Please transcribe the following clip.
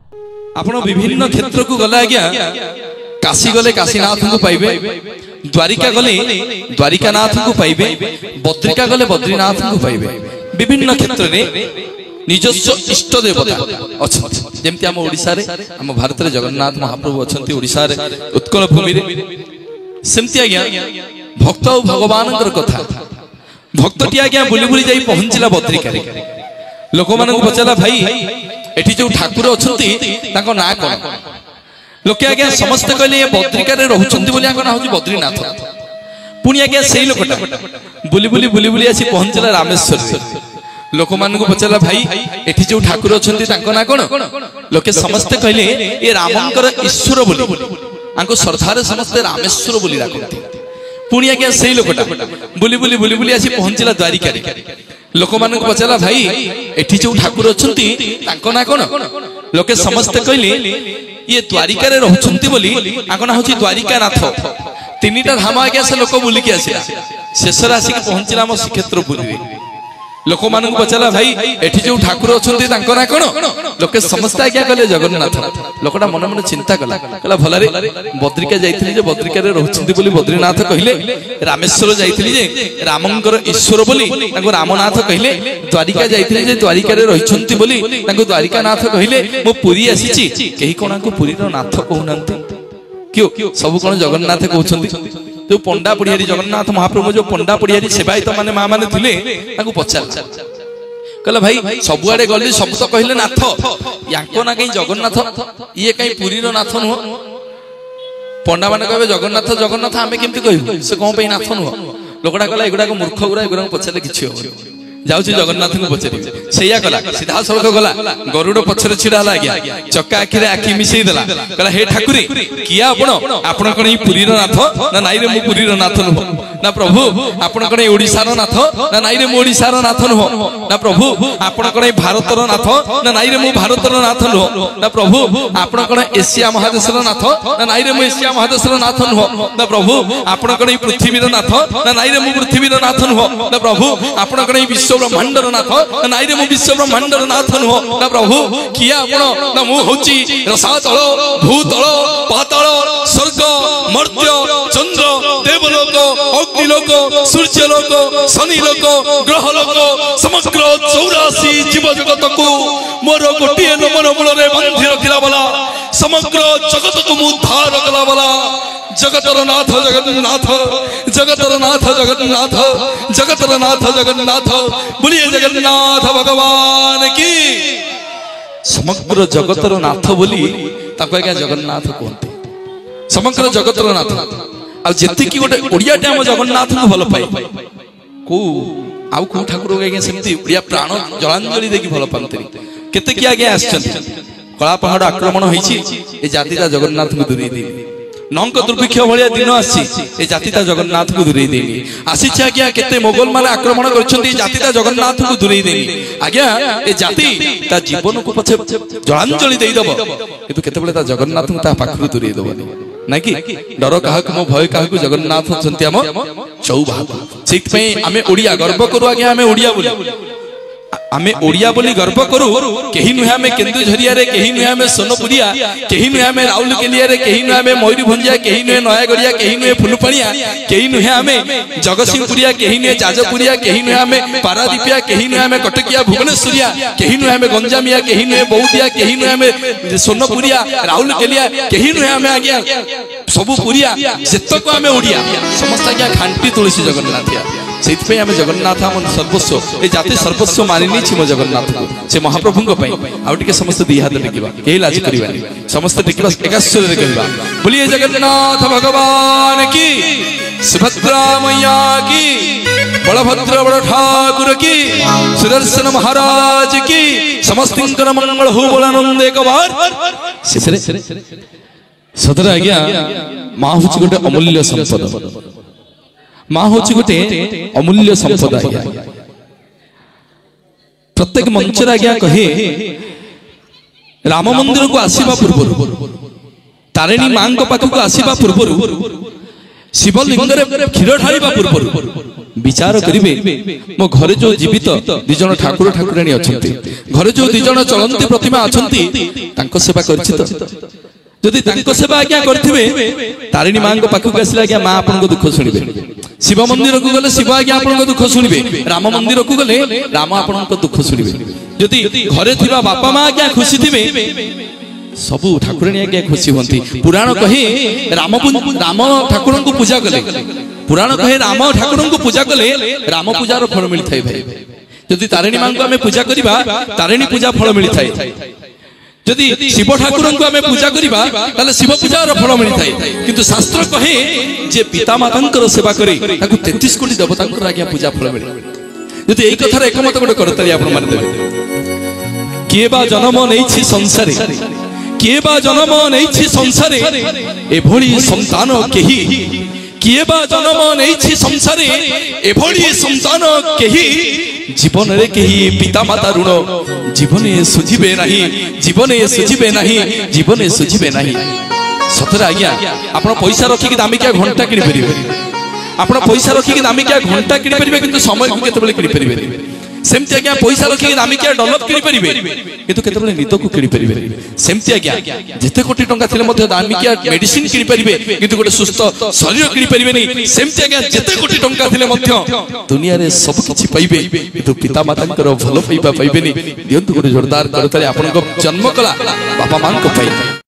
आपण विभिन्न क्षेत्र को गला आज्ञा काशी गले काशीनाथ को पाइबे, द्वारिका गले द्वारिकानाथ को पाइबे, बद्रिका गले बद्रीनाथ को पाइबे। विभिन्न क्षेत्र में निजस्व इष्ट देवता अच्छा जमती आम ओडिशा रे आम भारत रे जगन्नाथ महाप्रभु अच्छा ओडिशा रे उत्कल भूमि रे सेमती आज्ञा भक्त और भगवान कथा भक्तटी आज्ञा बुली बुली जाई पहुंचला बद्रिका रे। लोक मान पचारा भाई एठी जो ठाकुर अछंती ताको ना कोन लोके आज्ञा समस्त कहले ये बद्रिका रे रहउछंती बोली आको ना होची बद्रीनाथ। पुणी आज्ञा सेही लोकटा बुली बुली बुली बुली आसी पहुंचला रामेश्वर रे। लोक मान पचारा भाई एठी जो ठाकुर अछंती ताको ना कोन लोके समस्त कहले ये रामंकर ईश्वर बोली आको श्रद्धारे समस्त रामेश्वर बोली राखंती। पुणी आज्ञा सेही लोकटा बुली बुली बुली बुली आसी पहुंचला द्वारिका रे। लोक मान पचारा भाई एठी जो ठाकुर अछंती ताको ना कोन लोके समस्त कहले ये द्वारिका रे रहउछंती बोली आको ना होची द्वारिकानाथ। तीनिटा धाम आज्ञा से लोक बुली के आसिला शेष राशि के पहुंचला हम श्रीक्षेत्रपुरी रे। लोक मान पचारा भाई एठी जो ठाकुर अछंती ताको ना कोन लोके समस्त आज्ञा कहले जगन्नाथ। लोकटा मन मन चिंता कला कहला भला रे बद्रिका जाइथिली जे बद्रिका रे रहउछंती बोली बद्रीनाथ कहिले, रामेश्वर जाइथिली जे रामंकर ईश्वर बोली ताको रामनाथ कहिले, द्वारिका जाइथिली जे द्वारिका रे रहिछंती बोली ताको द्वारिकानाथ कहिले। मो पुरी आसीची केही कोना को पुरी रो नाथ कहउनंती क्यों सब कोन जगन्नाथ कहउछंती। जो पंडा पढ़ियारी जगन्नाथ महाप्रभु जो पंडा पढ़ियारी सेवायत माने माँ माने थिले ताको पचार कहला भाई सबुआडे गली सब तो कहले नाथ याको ना कहीं जगन्नाथ ये कहीं पुरी रो नाथ नुह। पंडा माने कहबे जगन्नाथ जगन्नाथ आमे केमति कहबो से कोन पे नाथ नुह। लोकड़ा कहला एगुडा को मूर्ख गुरा एगुडा को पचारले किछि हो जाउछि जगन्नाथ को पचारि सेया कला सीधा सड़क गला गरुड़ पछरे छिड़ा हला गया चक्का आखिरे आखि मिसई देला कहला हे ठाकुरी किया आपण कोन ई पुरी रो नाथ ना नाई रे मु पुरी रो नाथ नुह ना प्रभु आपण कोन ई ओडिसा रो नाथ ना नाई रे मु ओडिसा रो नाथ नुह ना प्रभु आपण कोन ई भारत रो नाथ ना नाई रे मु भारत रो नाथ नुह ना प्रभु आपण कोन एशिया महादेश रो नाथ ना नाई रे मु एशिया महादेश रो नाथ नुह ना प्रभु आपण कोन ई पृथ्वी रो नाथ ना नाई रे मु पृथ्वी रो नाथ नुह ना प्रभु आपण कोन ई विश्व ब्रह्मांडर नाथ नाई रे मु विश्व ब्रह्मांडर नाथ नुह ना प्रभु किया आपण ना मु होची रसातल भूतल पाताल स्वर्ग मर्त्य चंद्र देवलोक अग्निलोक सूर्यलोक शनिलोक ग्रहलोक समग्र 84 जीव जगत को मोर गोटे नमन मूल रे बांधि रखिला वाला समग्र जगत को मु उद्धार कला वाला जगतर नाथ जगन्नाथ जगतर नाथ जगन्नाथ जगतर नाथ जगन्नाथ बोलिए जगन्नाथ भगवान की। समग्र जगतर नाथ बोली ताको आज्ञा जगन्नाथ कहते समग्र जगतर नाथ आ जेति की गोटे ओडियाटे हम जगन्नाथ को भल पाए को आउ को ठाकुर आज्ञा सेमती ओडिया प्राण जलांजलि देकी भल पांती केते की आज्ञा आछन कला पहाड़ आक्रमण होईची ए जातिटा जगन्नाथ को दूरी दे नंक दुर्भिक्ष भाया दिन आसी जातिटा जगन्नाथ को दूरे देनी आसी आज्ञा केते मोगल माने आक्रमण करछंती जातिटा जगन्नाथ को दूरे देनी आज्ञा ए जाति ता जीवन को पछे जलांजलि देई दबो किंतु केते बेले ता जगन्नाथ ता पाखरु दूरे दबो ना कि डर काहा को भय काहा को जगन्नाथ छंती हम चौभाग सेत पे आमे ओडिया गर्व करू आज्ञा आमे ओडिया बोली आमे ओडिया बोली गर्व करू केही नुहे आमे केन्दुझरिया रे केही नुहे आमे सोनपुरिया केही नुहे आमे राउरकेलिया रे केही नुहे आमे मयूरभंजिया केही नुहे नयागढ़िया केही नुहे फुलपणिया केही नुहे आमे जगतसिंहपुरिया केही नुहे जाजपुरिया केही नुहे आमे पारादीपिया केही नुहे आमे कटकिया भुवनेश्वरिया केही नुहे आमे गंजामिया केही नुहे बौद्धिया केही नुहे आमे सोनपुरिया राउरकेलिया केही नुहे आमे आज्ञा सबु पुरिया जेतक आमे ओडिया समस्त आज्ञा घांटी तुलसी जगन्नाथिया सेतपे आमे जगन्नाथ हम सर्वस्व ए जाति सर्वस्व मानिनी छी म जगन्नाथ को से महाप्रभु को पई आ टिके समस्त दी हाथ टेकिबा केही लाज करिबानी समस्त टेकिबा एकाश्वर रे करिबा बोलिए जगन्नाथ भगवान की सुभद्रा मैया की बलभद्र बड़ ठाकुर की सुदर्शन महाराज की समस्तिंकर मंगल हो बोलानंद एक बार सेसरे सदर आज्ञा मां होची गोटे अमूल्य संपद मां होची गोटे अमूल्य संपद आज्ञा प्रत्येक मंचर आज्ञा कहे राम मंदिर को आसीबा पूर्व तारिणी मां को पाख को आसीबा पूर्व शिवलिंग रे क्षीर ढालिबा पूर्व विचार करिवे मो घरे जो जीवित दि जण ठाकुर ठाकुराणी अछंती घरे जो दि जण चलंती प्रतिमा अछंती तांको सेवा करछि त जदि तांको सेवा आज्ञा करथिबे तारिणी मां को पाखु आसिला आज्ञा मां आपन को दुख सुनिबे शिव मंदिर को गले शिव आज्ञा आपन को दुख सुनिबे राम मंदिर को गले राम आपन को दुख सुनिबे जदि घरे थिबा बापा मां आज्ञा खुशी थिबे सबु ठाकुराणी आज्ञा खुशी होंती पुराण कहे राम ठाकुर को पूजा कले पुराण कहे राम ठाकुर को पूजा कले राम पूजार फल मिलता है भाई जदि तारिणी मां को आम पूजा करिबा तारिणी पूजा फल मिलता है जदि शिव ठाकुर को आम पूजा करिबा ताले शिव पूजार फल मिलता है किंतु शास्त्र कहे जे पिता मातांकर सेवा करे ताकू 33 कोटी देवतांकर आज्ञा पूजा फल मिले जदि एई कथार एकमत गोटे करतली आपण मान देबे किए बा जन्म नेछि संसारे किए बा जन्म नेछि संसारे एभଳି संतान केही किए बा जन्म नेछि संसारे एभଳି संतान केही जीवन रे केही पिता माता ऋण जीवने सुझिबे नाही जीवने सुझिबे नाही जीवने सुझिबे नाही सतरे आज्ञा आपण पैसा रखी कि दामिकिया घंटा किनि परिबे आपण पैसा रखी कि दामिकिया घंटा किनि परिबे किंतु समय को केतबेले किनि परिबे सेमति आज्ञा पैसा रखी दामिकिया डॉलर किनि परिबे किंतु केतबेले नित को किनि परिबे सेमति आज्ञा जेते कोटी टंका थिले मध्ये दामिकिया मेडिसिन किनि परिबे किंतु गोटे सुस्त शरीर किनि परिबे नै सेमति आज्ञा जेते कोटी टंका थिले मध्ये दुनिया रे सब किछि पाइबे किंतु पिता मातांकर भलो पाइबा पाइबे नै दियंतु गोटे जोरदार करतले आपन को जन्म कला बापा मां को पाइ